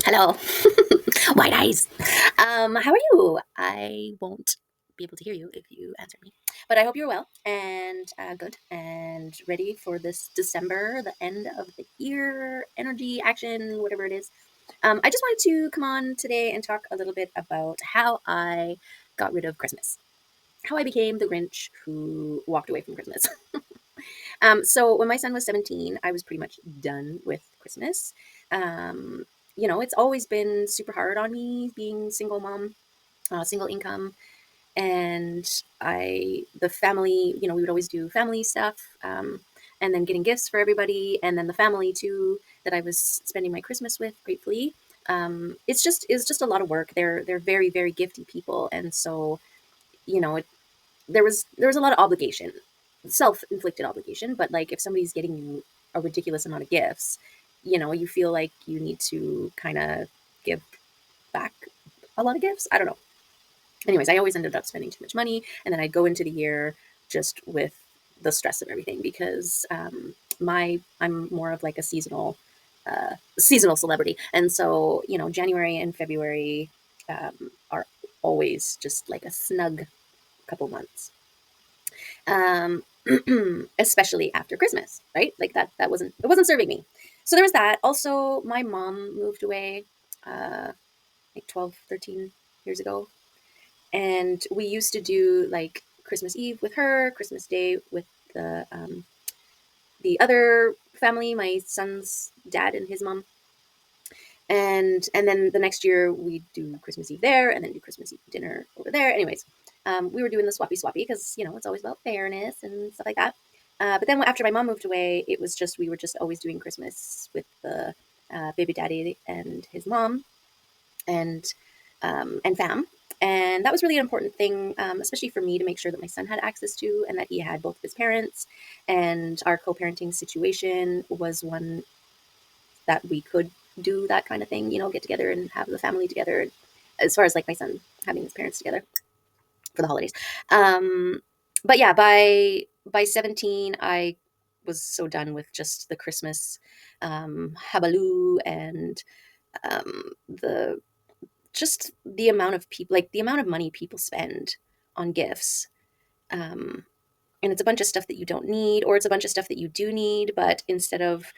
Hello. White eyes. How are you? I won't be able to hear you if you answer me. But I hope you're well and good and ready for this December, the end of the year, energy, action, whatever it is. I just wanted to come on today and talk a little bit about how I got rid of Christmas, how I became the Grinch who walked away from Christmas. So when my son was 17, I was pretty much done with Christmas. Um, it's always been super hard on me being single mom, single income, and the family, we would always do family stuff, and then getting gifts for everybody, and then the family too that I was spending my Christmas with, gratefully. It's just a lot of work. They're very very gifty people, and so it there was a lot of obligation, self-inflicted obligation, but like if somebody's getting you a ridiculous amount of gifts, you feel like you need to kind of give back a lot of gifts. I don't know. Anyways, I always ended up spending too much money, and then I'd go into the year just with the stress of everything because my I'm more of like a seasonal celebrity, and so January and February are always just like a snug couple months, um, especially after Christmas, right? Like that wasn't serving me. So there was that. Also, my mom moved away like 12, 13 years ago. And we used to do like Christmas Eve with her, Christmas Day with the other family, my son's dad and his mom. And then the next year we do Christmas Eve there, and then do Christmas Eve dinner over there. Anyways, we were doing the swappy because it's always about fairness and stuff like that. But then after my mom moved away, it was just we were just always doing Christmas with the baby daddy and his mom, and fam. And that was really an important thing, especially for me, to make sure that my son had access to and that he had both of his parents. And our co-parenting situation was one that we could do that kind of thing, get together and have the family together, as far as like my son having his parents together for the holidays. Um, but yeah, by 17, I was so done with just the Christmas habaloo and the just the amount of people, like the amount of money people spend on gifts. Um, and it's a bunch of stuff that you don't need, or it's a bunch of stuff that you do need, but instead of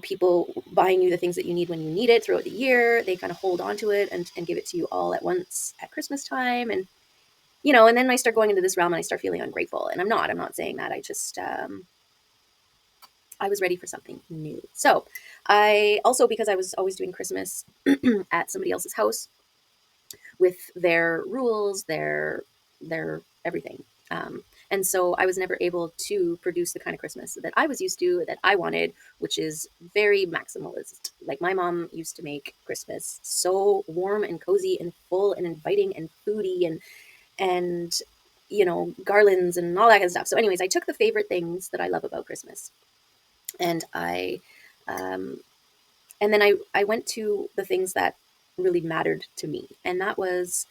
people buying you the things that you need when you need it throughout the year, they kind of hold on to it and give it to you all at once at Christmas time. And and then I start going into this realm and I start feeling ungrateful, and I'm not saying that. I was ready for something new. So I also, because I was always doing Christmas at somebody else's house with their rules, their everything. And so I was never able to produce the kind of Christmas that I was used to, that I wanted, which is very maximalist. Like my mom used to make Christmas so warm and cozy and full and inviting and foodie and garlands and all that kind of stuff. So, anyways, I took the favorite things that I love about Christmas, and um, I went to the things that really mattered to me, and that was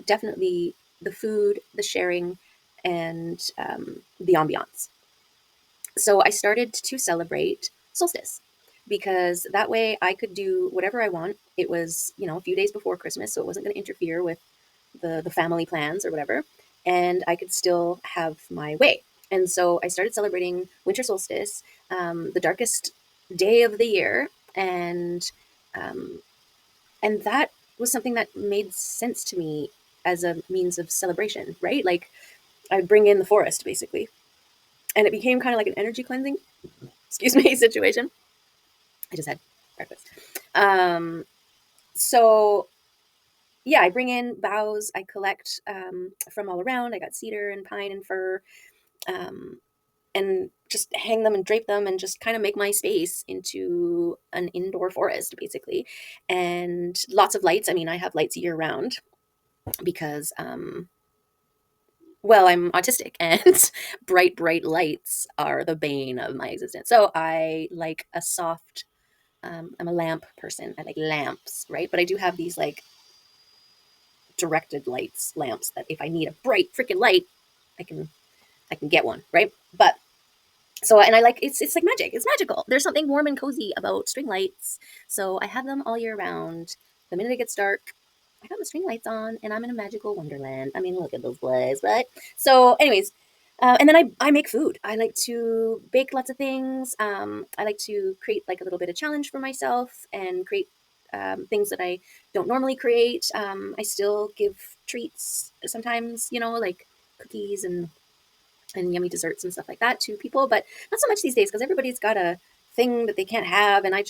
definitely the food, the sharing, and the ambiance. So I started to celebrate solstice because that way I could do whatever I want. It was a few days before Christmas, so it wasn't going to interfere with the family plans or whatever, and I could still have my way. And so I started celebrating winter solstice, the darkest day of the year, and um, and that was something that made sense to me as a means of celebration, right? Like I would bring in the forest basically, and it became kind of like an energy cleansing, excuse me, situation. I just had breakfast. Um, so yeah, I bring in boughs. I collect from all around. I got cedar and pine and fir, um, and just hang them and drape them and just kind of make my space into an indoor forest, basically. And lots of lights. I mean, I have lights year round because, well, I'm autistic and bright lights are the bane of my existence. So I like a soft, I'm a lamp person. I like lamps, right? But I do have these like directed lamps that if I need a bright freaking light, I can I can get one, right? But So, and I like, it's like magic. It's magical. There's something warm and cozy about string lights. So I have them all year round. The minute it gets dark, I got my string lights on, and I'm in a magical wonderland. I mean, look at those boys, right? So, anyways, and then I make food. I like to bake lots of things. I like to create like a little bit of challenge for myself and create things that I don't normally create. I still give treats sometimes, like cookies and yummy desserts and stuff like that to people, but not so much these days because everybody's got a thing that they can't have, and I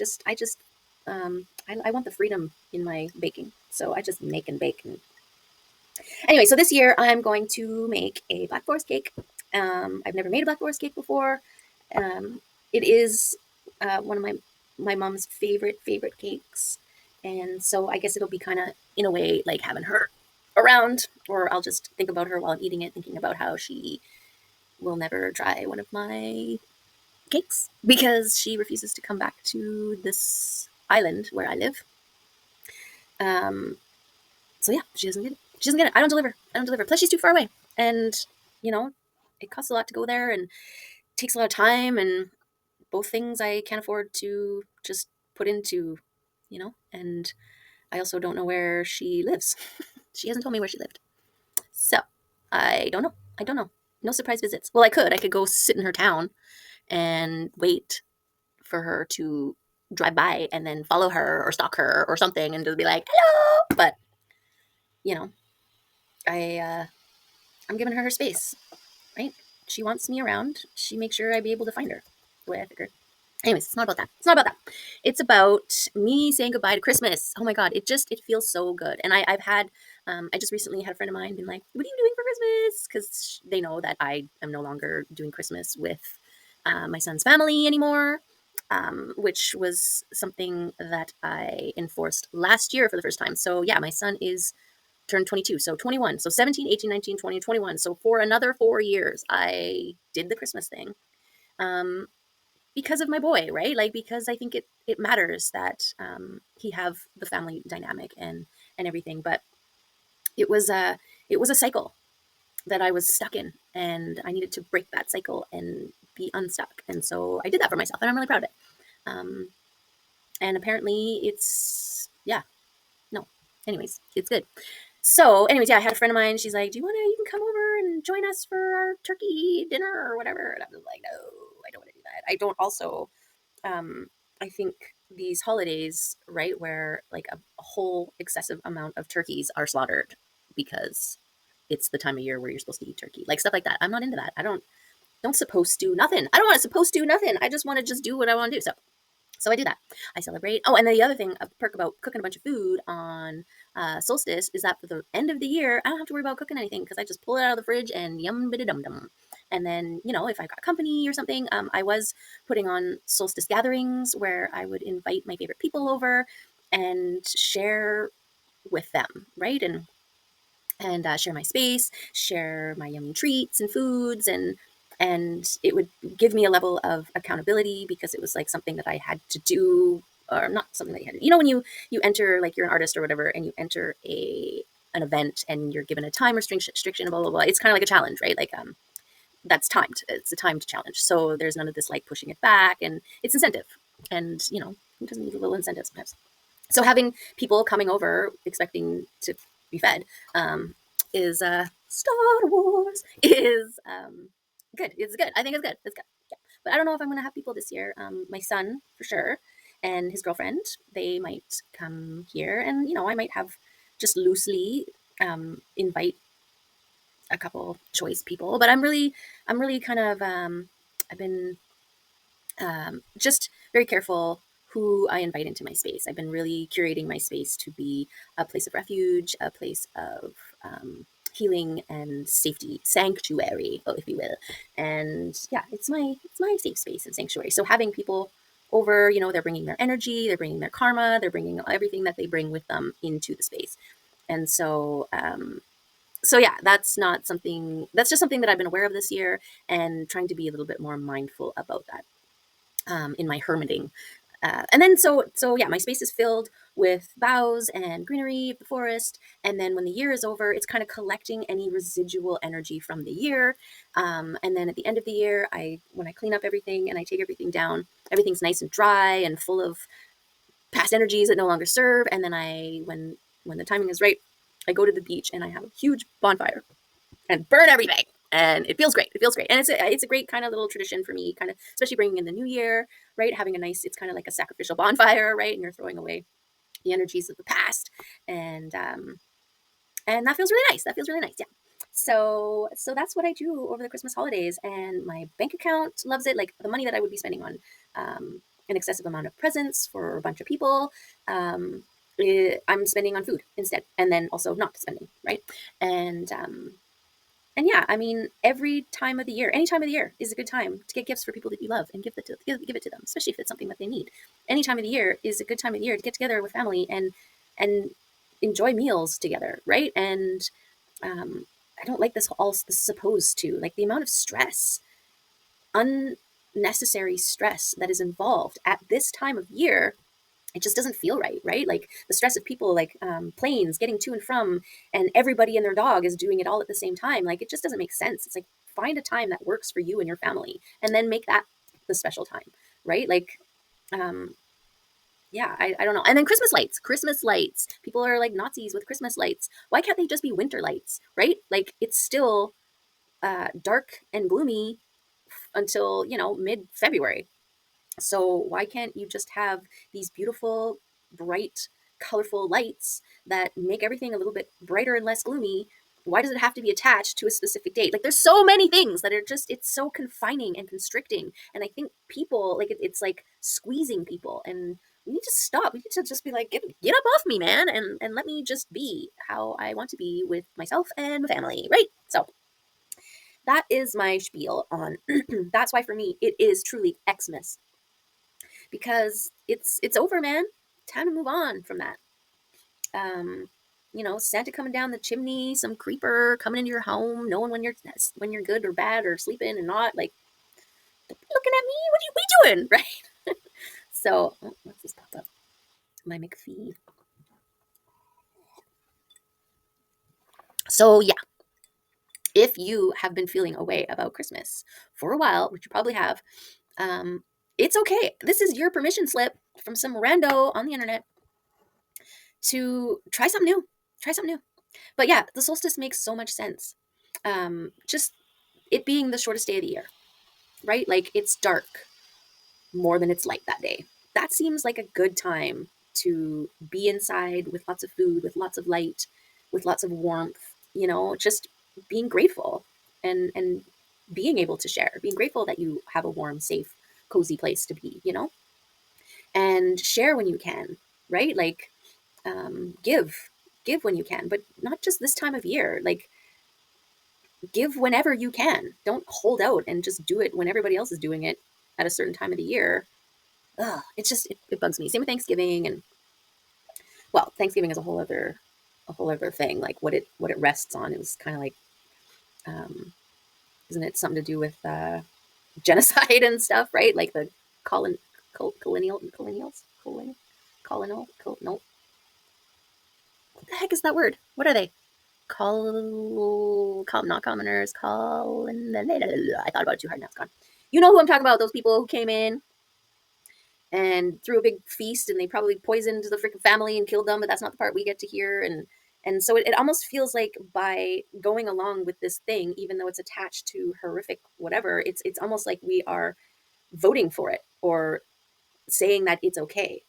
want the freedom in my baking, so I just make and bake. And anyway, so this year I'm going to make a Black Forest cake. I've never made a Black Forest cake before. It is one of my mom's favorite cakes, and so I guess it'll be kind of in a way like having her around, or I'll just think about her while I'm eating it, thinking about how she will never try one of my cakes because she refuses to come back to this island where I live. Um, so yeah, she doesn't get it. She doesn't get it. I don't deliver. I don't deliver. Plus, she's too far away, and you know, it costs a lot to go there, and takes a lot of time, and both things I can't afford to just put into, And I also don't know where she lives. She hasn't told me where she lived, so I don't know. I don't know. No surprise visits. Well, I could. I could go sit in her town and wait for her to drive by and then follow her or stalk her or something and just be like, hello. But, you know, I, uh, I'm giving her space, right? She wants me around. She makes sure I be able to find her the way I figured. Anyways, it's not about that. It's not about that. It's about me saying goodbye to Christmas. Oh my God. It feels so good. And I just recently had a friend of mine been like, what are you doing for Christmas? Because they know that I am no longer doing Christmas with my son's family anymore, which was something that I enforced last year for the first time. So yeah, my son is turned 22, so 21, so 17, 18, 19, 20, 21. So for another 4 years, I did the Christmas thing. Um, because of my boy, right? Like because I think it matters that he have the family dynamic and everything. But it was a cycle that I was stuck in, and I needed to break that cycle and be unstuck. And so I did that for myself, and I'm really proud of it. Um, and apparently, it's yeah, no. Anyways, it's good. So, anyways, yeah, I had a friend of mine. She's like, "Do you want to? You can come over and join us for our turkey dinner or whatever." And I was like, "No, I don't want to do that. I don't also I think these holidays, right, where like a whole excessive amount of turkeys are slaughtered because it's the time of year where you're supposed to eat turkey, like stuff like that. I'm not into that. I don't supposed to nothing. I don't want to supposed to nothing. I just want to just do what I want to do. So I do that. I celebrate. Oh, and then the other thing, a perk about cooking a bunch of food on solstice is that for the end of the year, I don't have to worry about cooking anything because I just pull it out of the fridge and yum biddy dum dum. And then, if I got company or something, I was putting on solstice gatherings where I would invite my favorite people over and share with them, right? And share my space, share my yummy treats and foods, and it would give me a level of accountability because it was like something that I had to do, or not something that you had to. When you enter, like you're an artist or whatever, and you enter an event and you're given a time restriction, blah blah blah. It's kind of like a challenge, right? Like that's timed. It's a timed challenge. So there's none of this like pushing it back, and it's incentive. And who doesn't need a little incentive sometimes? So having people coming over expecting to be fed is Star Wars is good. It's good. I think it's good. It's good. Yeah. But I don't know if I'm gonna have people this year. My son for sure, and his girlfriend. They might come here, and I might have just loosely invite a couple choice people. But I'm really kind of I've been just very careful who I invite into my space. I've been really curating my space to be a place of refuge, a place of healing and safety, sanctuary, if you will. And yeah, it's my safe space and sanctuary. So having people over, they're bringing their energy, they're bringing their karma, they're bringing everything that they bring with them into the space. And so yeah, that's just something that I've been aware of this year and trying to be a little bit more mindful about that in my hermiting. And then so yeah, my space is filled with boughs and greenery of the forest. And then when the year is over, it's kind of collecting any residual energy from the year. And then at the end of the year, when I clean up everything and I take everything down, everything's nice and dry and full of past energies that no longer serve. And then when the timing is right, I go to the beach and I have a huge bonfire and burn everything. And it feels great. It feels great. And it's a great kind of little tradition for me, kind of, especially bringing in the new year, right? Having a nice, it's kind of like a sacrificial bonfire, right? And you're throwing away the energies of the past. And, um, and that feels really nice. That feels really nice. Yeah. So that's what I do over the Christmas holidays, and my bank account loves it. Like the money that I would be spending on an excessive amount of presents for a bunch of people, I'm spending on food instead, and then also not spending, right? And and yeah, I mean, every time of the year, any time of the year is a good time to get gifts for people that you love and give it to them, especially if it's something that they need. Any time of the year is a good time of the year to get together with family and enjoy meals together, right? And um, I don't like this supposed to, like, the amount of stress, unnecessary stress that is involved at this time of year. It just doesn't feel right, right? Like the stress of people, like planes getting to and from, and everybody and their dog is doing it all at the same time. Like it just doesn't make sense. It's like, find a time that works for you and your family, and then make that the special time, right? Like, um, yeah, I don't know. And then Christmas lights. People are like Nazis with Christmas lights. Why can't they just be winter lights, right? Like it's still dark and gloomy until, mid February. So why can't you just have these beautiful, bright, colorful lights that make everything a little bit brighter and less gloomy? Why does it have to be attached to a specific date? Like there's so many things that are just, it's so confining and constricting. And I think people, like it's like squeezing people, and we need to stop. We need to just be like, get up off me, man, and let me just be how I want to be with myself and my family, right? So that is my spiel on that's why for me it is truly Xmas, because it's over, man. Time to move on from that. Um, Santa coming down the chimney, some creeper coming into your home, knowing when you're good or bad or sleeping and not. Like, don't be looking at me. What are you be doing, right? So, what's this pop up? My McPhee. So yeah, if you have been feeling a way about Christmas for a while, which you probably have, um, it's okay. This is your permission slip from some rando on the internet to try something new. Try something new. But yeah, the solstice makes so much sense. Just it being the shortest day of the year, right? Like it's dark more than it's light that day. That seems like a good time to be inside with lots of food, with lots of light, with lots of warmth, just being grateful and being able to share, being grateful that you have a warm, safe, cozy place to be, and share when you can, right? Like give when you can, but not just this time of year. Like give whenever you can. Don't hold out and just do it when everybody else is doing it at a certain time of the year. Ugh, it bugs me. Same with Thanksgiving, and well, Thanksgiving is a whole other thing. Like what it rests on. It was kind of like, um, isn't it something to do with genocide and stuff, right? Like the colon colonials no, what the heck is that word? What are they? Not commoners, I thought about it too hard, now it's gone. You know who I'm talking about, those people who came in and threw a big feast, and they probably poisoned the freaking family and killed them, but that's not the part we get to hear. And so it almost feels like by going along with this thing, even though it's attached to horrific whatever, it's almost like we are voting for it or saying that it's okay,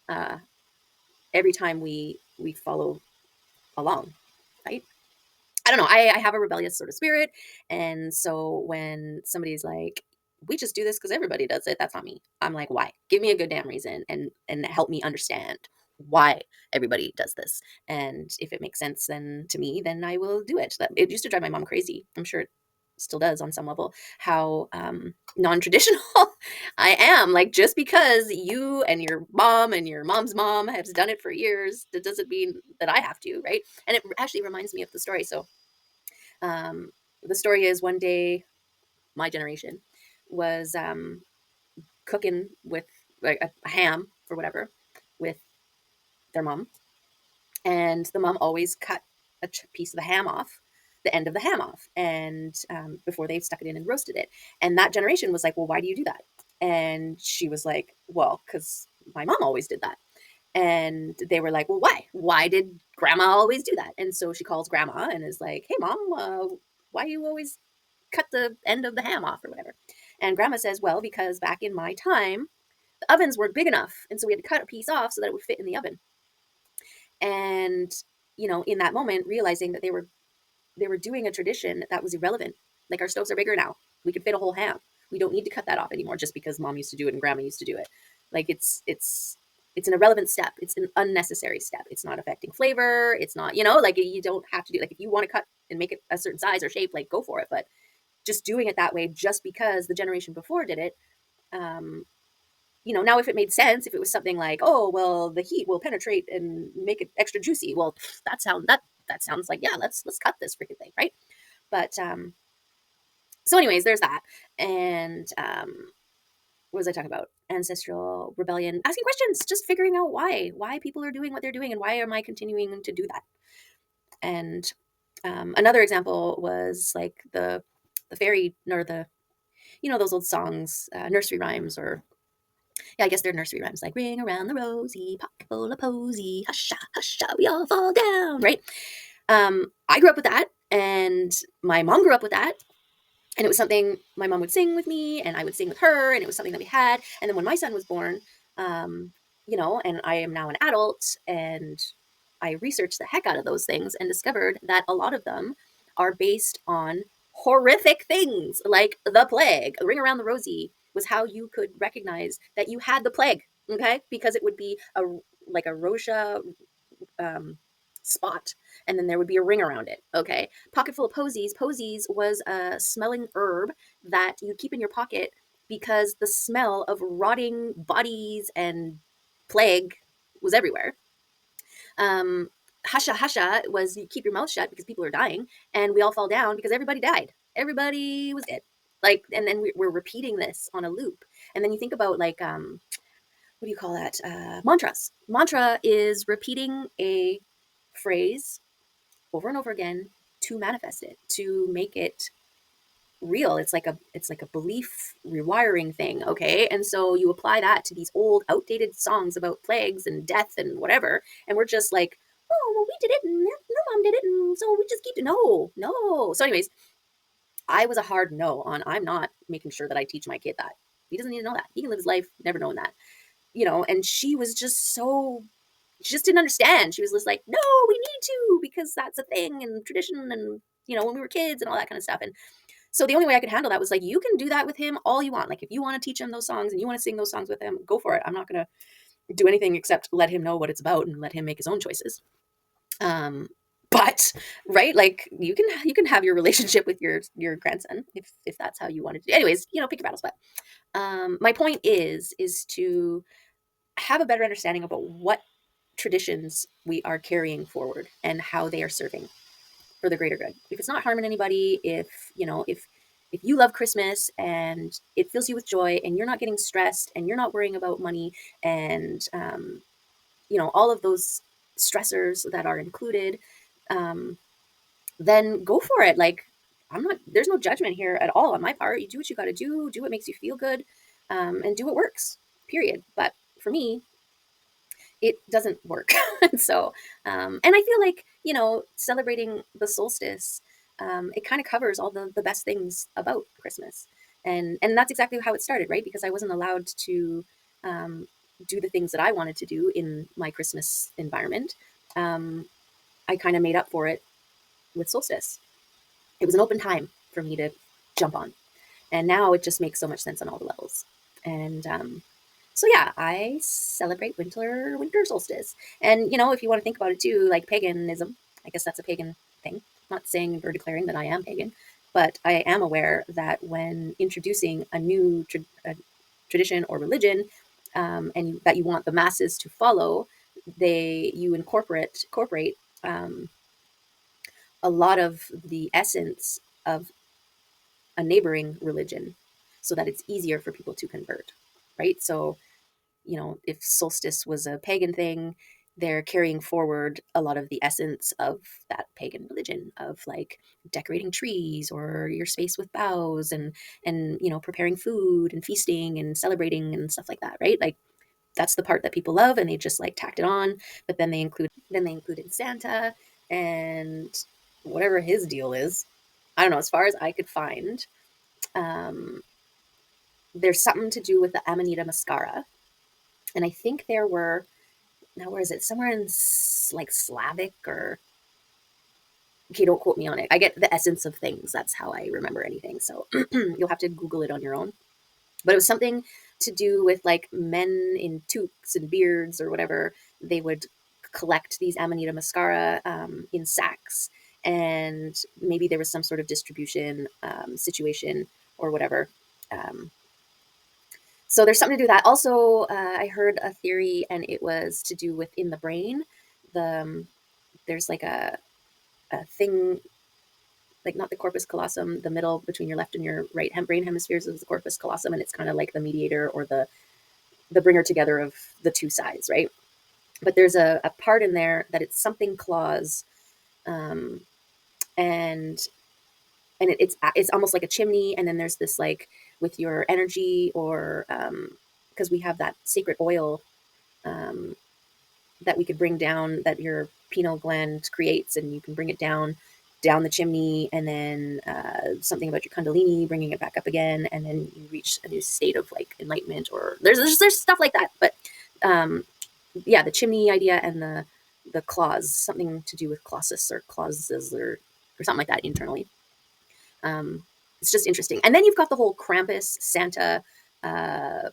uh, every time we follow along, right? I don't know. I have a rebellious sort of spirit. And so when somebody's like, we just do this because everybody does it, that's not me. I'm like, why? Give me a good damn reason and help me understand why everybody does this. And if it makes sense then to me, then I will do it. It used to drive my mom crazy. I'm sure it still does on some level, how non-traditional I am. Like, just because you and your mom and your mom's mom has done it for years, that doesn't mean that I have to, right? And it actually reminds me of the story. So um, the story is, one day my generation was cooking with like a ham for whatever with their mom, and the mom always cut a piece of the ham off, the end of the ham off, and before they stuck it in and roasted it. And that generation was like, well, why do you do that? And she was like, well, because my mom always did that. And they were like, well, why did grandma always do that? And so she calls grandma and is like, hey mom, why you always cut the end of the ham off or whatever? And grandma says, well, because back in my time the ovens weren't big enough, and so we had to cut a piece off so that it would fit in the oven. And in that moment, realizing that they were doing a tradition that was irrelevant. Like, our stoves are bigger now, we could fit a whole ham, we don't need to cut that off anymore just because mom used to do it and grandma used to do it. Like, it's an irrelevant step, it's an unnecessary step, it's not affecting flavor, it's not, like, you don't have to do, like, if you want to cut and make it a certain size or shape, like, go for it. But just doing it that way just because the generation before did it, um now if it made sense, if it was something like, oh, well, the heat will penetrate and make it extra juicy, well, that sounds like, yeah, let's cut this freaking thing, right? But so anyways, there's that. And what was I talking about? Ancestral rebellion, asking questions, just figuring out why people are doing what they're doing, and why am I continuing to do that. And another example was like the fairy, or the those old songs, nursery rhymes, or yeah, I guess they're nursery rhymes, like ring around the rosy, pocket full of posy, husha, husha, we all fall down, right? I grew up with that, and my mom grew up with that, and it was something my mom would sing with me, and I would sing with her, and it was something that we had. And then when my son was born, and I am now an adult, and I researched the heck out of those things and discovered that a lot of them are based on horrific things like the plague. The ring around the rosy was how you could recognize that you had the plague, okay? Because it would be like a rosha um, spot, and then there would be a ring around it. Okay, pocket full of posies. Posies was a smelling herb that you keep in your pocket because the smell of rotting bodies and plague was everywhere. Um, Hasha hasha was you keep your mouth shut because people are dying, and we all fall down because everybody died. Everybody was dead. Like, and then we're repeating this on a loop. And then you think about, like, what do you call that? Mantras. Mantra is repeating a phrase over and over again to manifest it, to make it real. It's like a belief rewiring thing, okay? And so you apply that to these old outdated songs about plagues and death and whatever, and we're just like, oh, well, we did it, and their mom did it, and so we just keep it. No, no. So anyways, I was a hard no on, I'm not making sure that I teach my kid that. He doesn't need to know that. He can live his life never knowing that. And she was just so, she just didn't understand. She was just like, no, we need to, because that's a thing and tradition, and when we were kids and all that kind of stuff. And so the only way I could handle that was like, you can do that with him all you want. Like, if you want to teach him those songs and you want to sing those songs with him, go for it. I'm not going to do anything except let him know what it's about and let him make his own choices. But right, like, you can have your relationship with your grandson if that's how you want to do. Anyways, pick your battles. But my point is to have a better understanding about what traditions we are carrying forward and how they are serving for the greater good. If it's not harming anybody, if you love Christmas and it fills you with joy, and you're not getting stressed, and you're not worrying about money, and all of those stressors that are included, um, then go for it. Like, there's no judgment here at all on my part. You do what you got to do what makes you feel good, and do what works, period. But for me, it doesn't work. And so, and I feel like, celebrating the solstice, it kind of covers all the best things about Christmas. And that's exactly how it started, right? Because I wasn't allowed to um, do the things that I wanted to do in my Christmas environment. Um, I kind of made up for it with solstice. It was an open time for me to jump on. And now it just makes so much sense on all the levels. And so yeah, I celebrate winter solstice. And if you want to think about it too, like paganism, I guess that's a pagan thing. I'm not saying or declaring that I am pagan, but I am aware that when introducing a new tradition or religion, and that you want the masses to follow, you incorporate um, a lot of the essence of a neighboring religion, so that it's easier for people to convert, right? So if solstice was a pagan thing, they're carrying forward a lot of the essence of that pagan religion of like decorating trees or your space with boughs and preparing food and feasting and celebrating and stuff like that, right? Like that's the part that people love, and they just like tacked it on. But then they included Santa and whatever his deal is. I don't know. As far as I could find, um, there's something to do with the Amanita muscara, and I think there were, now where is it? Somewhere in like Slavic or, okay, don't quote me on it. I get the essence of things. That's how I remember anything. So you'll have to Google it on your own. But it was something to do with like men in toques and beards or whatever. They would collect these Amanita muscara in sacks, and maybe there was some sort of distribution situation or whatever. Um, so there's something to do with that. Also, I heard a theory, and it was to do with in the brain. There's like a thing, like not the corpus callosum, the middle between your left and your right brain hemispheres is the corpus callosum, and it's kind of like the mediator or the bringer together of the two sides, right? But there's a part in there that it's something claws, um, and it's almost like a chimney, and then there's this like with your energy or because we have that sacred oil um, that we could bring down that your pineal gland creates, and you can bring it down the chimney, and then something about your kundalini bringing it back up again, and then you reach a new state of like enlightenment, or there's stuff like that. But um, yeah, the chimney idea and the claws, something to do with clauses or clauses or something like that internally. Um, it's just interesting. And then you've got the whole Krampus Santa uh,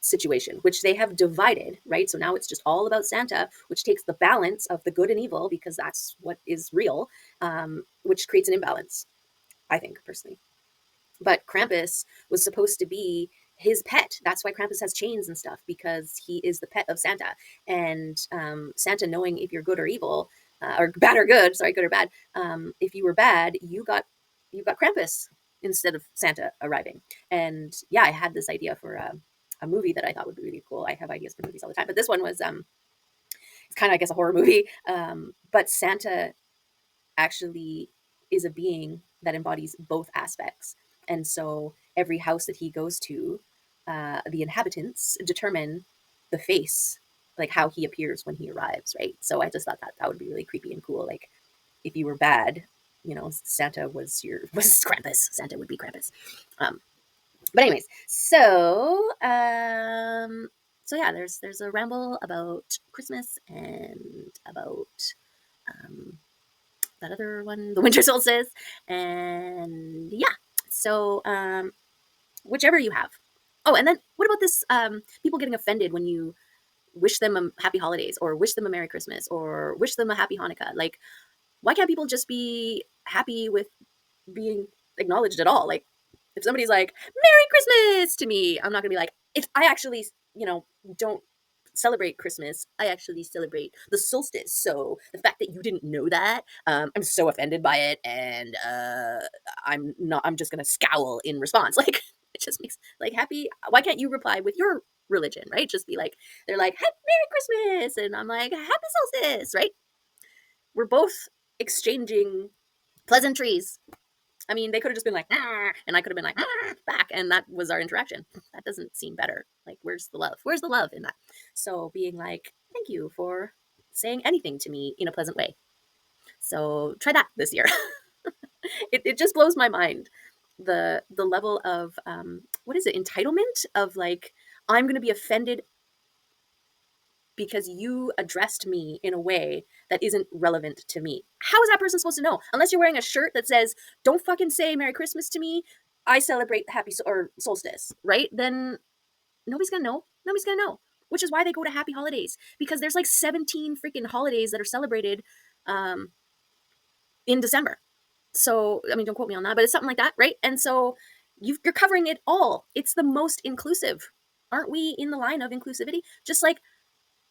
situation, which they have divided, right? So now it's just all about Santa, which takes the balance of the good and evil because that's what is real, which creates an imbalance, I think, personally. But Krampus was supposed to be his pet. That's why Krampus has chains and stuff, because he is the pet of Santa. And Santa, knowing if you're good or evil, or bad or good, sorry, good or bad. If you were bad, you got Krampus instead of Santa arriving. And yeah, I had this idea for a movie that I thought would be really cool. I have ideas for movies all the time, but this one was it's kind of, I guess, a horror movie. But Santa actually is a being that embodies both aspects. And so every house that he goes to, the inhabitants determine the face, like how he appears when he arrives, right? So I just thought that would be really creepy and cool. Like if you were bad, Santa was Krampus. Santa would be Krampus. Um, but anyways, so yeah, there's a ramble about Christmas and about um, that other one, the Winter Solstice, and yeah. So whichever you have. Oh, and then what about this? People getting offended when you wish them a happy holidays, or wish them a Merry Christmas, or wish them a happy Hanukkah. Like, why can't people just be happy with being acknowledged at all? Like, if somebody's like Merry Christmas to me, I'm not gonna be like, if I actually don't celebrate Christmas, I actually celebrate the solstice. So the fact that you didn't know that, I'm so offended by it, and I'm not. I'm just gonna scowl in response. Like it just makes like happy. Why can't you reply with your religion, right? Just be like, they're like Merry Christmas, and I'm like Happy Solstice, right? We're both exchanging pleasantries. I mean, they could have just been like, "Ah," and I could have been like, "Ah," back, and that was our interaction. That doesn't seem better. Like, where's the love? Where's the love in that? So being like, thank you for saying anything to me in a pleasant way. So try that this year. It just blows my mind the level of what is it, entitlement of like, I'm going to be offended because you addressed me in a way that isn't relevant to me. How is that person supposed to know? Unless you're wearing a shirt that says, "Don't fucking say Merry Christmas to me. I celebrate Happy or Solstice," right? Then nobody's gonna know. Nobody's gonna know. Which is why they go to Happy Holidays, because there's like 17 freaking holidays that are celebrated um, in December. So I mean, don't quote me on that, but it's something like that, right? And so you're covering it all. It's the most inclusive. Aren't we in the line of inclusivity? Just like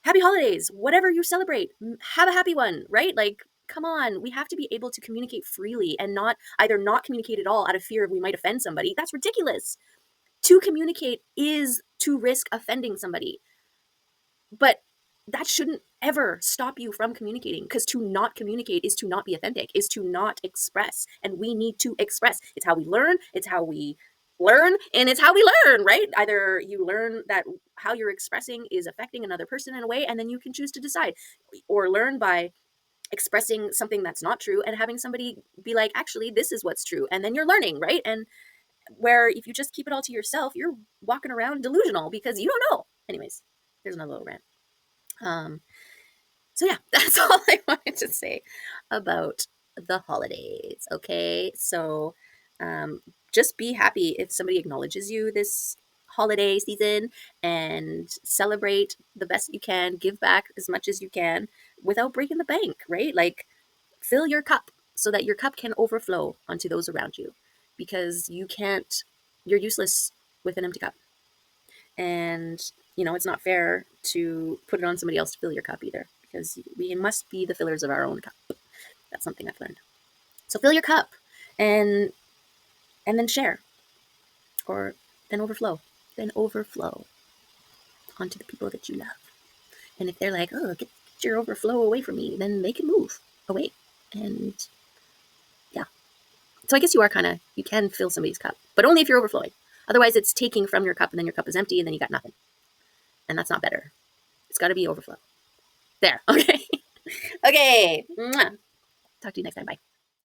happy holidays, whatever you celebrate, have a happy one, right? Like, come on, we have to be able to communicate freely and not either not communicate at all out of fear of we might offend somebody. That's ridiculous. To communicate is to risk offending somebody. But that shouldn't ever stop you from communicating, because to not communicate is to not be authentic, is to not express. And we need to express. It's how we learn, it's how we learn, and it's how we learn, right? Either you learn that how you're expressing is affecting another person in a way, and then you can choose to decide, or learn by expressing something that's not true and having somebody be like, actually, this is what's true. And then you're learning, right? And where if you just keep it all to yourself, you're walking around delusional because you don't know. Anyways, there's another little rant. So yeah, that's all I wanted to say about the holidays. Okay, so just be happy if somebody acknowledges you this holiday season, and celebrate the best you can, give back as much as you can without breaking the bank, right? Like, fill your cup so that your cup can overflow onto those around you, because you're useless with an empty cup. And it's not fair to put it on somebody else to fill your cup either, because we must be the fillers of our own cup. That's something I've learned. So fill your cup, and then share, or then overflow onto the people that you love. And if they're like, oh, get your overflow away from me, then they can move away. And yeah, so I guess you can fill somebody's cup, but only if you're overflowing. Otherwise, it's taking from your cup, and then your cup is empty, and then you got nothing. And that's not better. It's got to be overflow. There. Okay. Okay. Mwah. Talk to you next time. Bye.